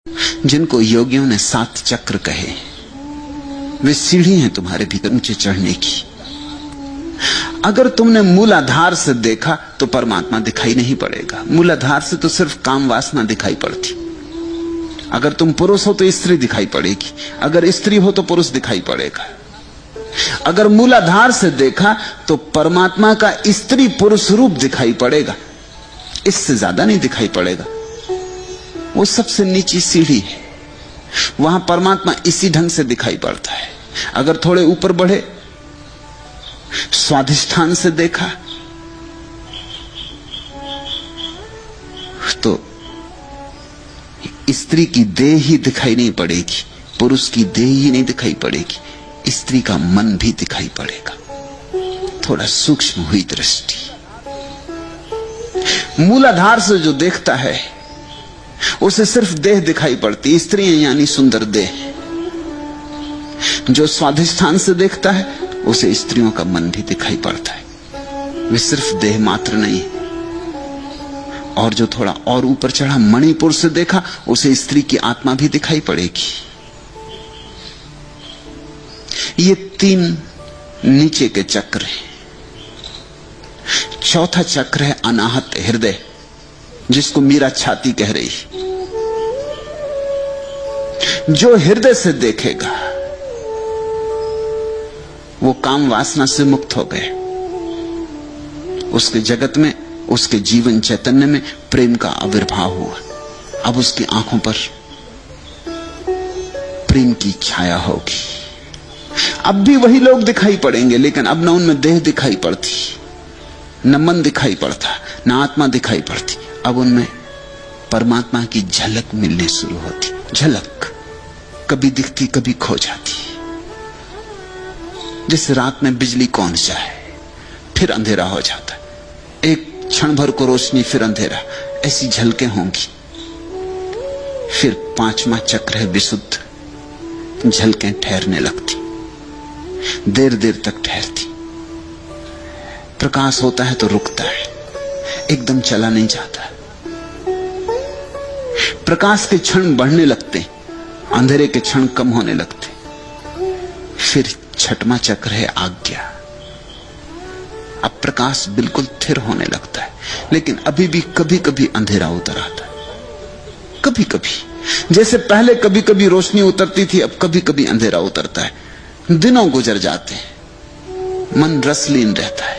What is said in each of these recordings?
जिनको योगियों ने 7 चक्र कहे, वे सीढ़ी हैं तुम्हारे भीतर ऊंचे चढ़ने की। अगर तुमने मूलाधार से देखा तो परमात्मा दिखाई नहीं पड़ेगा। मूलाधार से तो सिर्फ काम वासना दिखाई पड़ती। अगर तुम पुरुष हो तो स्त्री दिखाई पड़ेगी, अगर स्त्री हो तो पुरुष दिखाई पड़ेगा। अगर मूलाधार से देखा तो परमात्मा का स्त्री पुरुष रूप दिखाई पड़ेगा, इससे ज्यादा नहीं दिखाई पड़ेगा। वो सबसे नीची सीढ़ी है, वहां परमात्मा इसी ढंग से दिखाई पड़ता है। अगर थोड़े ऊपर बढ़े, स्वाधिष्ठान से देखा तो स्त्री की देह ही दिखाई नहीं पड़ेगी, पुरुष की देह ही नहीं दिखाई पड़ेगी, स्त्री का मन भी दिखाई पड़ेगा। थोड़ा सूक्ष्म हुई दृष्टि। मूलाधार से जो देखता है उसे सिर्फ देह दिखाई पड़ती, स्त्रियां यानी सुंदर देह। जो स्वाधिष्ठान से देखता है उसे स्त्रियों का मन भी दिखाई पड़ता है, वे सिर्फ देह मात्र नहीं। और जो थोड़ा और ऊपर चढ़ा, मणिपुर से देखा, उसे स्त्री की आत्मा भी दिखाई पड़ेगी। ये 3 नीचे के चक्र हैं। चौथा चक्र है अनाहत हृदय, जिसको मीरा छाती कह रही। जो हृदय से देखेगा वो काम वासना से मुक्त हो गए। उसके जगत में, उसके जीवन चैतन्य में प्रेम का आविर्भाव हुआ। अब उसकी आंखों पर प्रेम की छाया होगी। अब भी वही लोग दिखाई पड़ेंगे, लेकिन अब न उनमें देह दिखाई पड़ती, न मन दिखाई पड़ता, न आत्मा दिखाई पड़ती। अब उनमें परमात्मा की झलक मिलनी शुरू होती। झलक कभी दिखती, कभी खो जाती। जैसे रात में बिजली कौंध जाए, फिर अंधेरा हो जाता है, एक क्षण भर को रोशनी, फिर अंधेरा, ऐसी झलकें होंगी। फिर 5वां चक्र है विशुद्ध, झलकें ठहरने लगती, देर देर तक ठहरती। प्रकाश होता है तो रुकता है, एकदम चला नहीं जाता। प्रकाश के क्षण बढ़ने लगते, अंधेरे के क्षण कम होने लगते। फिर 6वां चक्र है आज्ञा। अब प्रकाश बिल्कुल स्थिर होने लगता है, लेकिन अभी भी कभी कभी अंधेरा उतर आता है। कभी कभी, जैसे पहले कभी कभी रोशनी उतरती थी, अब कभी कभी अंधेरा उतरता है। दिनों गुजर जाते हैं, मन रसलीन रहता है,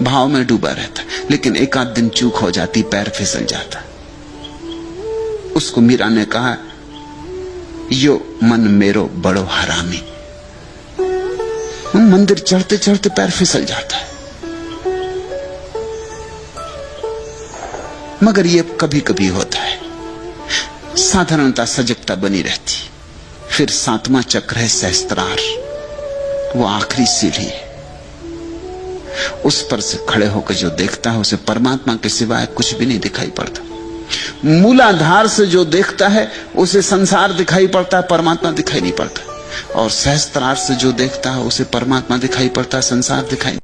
भाव में डूबा रहता है, लेकिन एक आध दिन चूक हो जाती, पैर फिसल जाता। उसको मीरा ने कहा, यो मन मेरो बड़ो हरामी। मंदिर चढ़ते चढ़ते पैर फिसल जाता है, मगर ये कभी कभी होता है। साधारणता सजगता बनी रहती। फिर 7वां चक्र है सहस्त्रार, वो आखिरी सीढ़ी है। उस पर से खड़े होकर जो देखता है उसे परमात्मा के सिवाय कुछ भी नहीं दिखाई पड़ता। मूलाधार से जो देखता है उसे संसार दिखाई पड़ता है, परमात्मा दिखाई नहीं पड़ता। और सहस्त्रार से जो देखता है उसे परमात्मा दिखाई पड़ता है, संसार दिखाई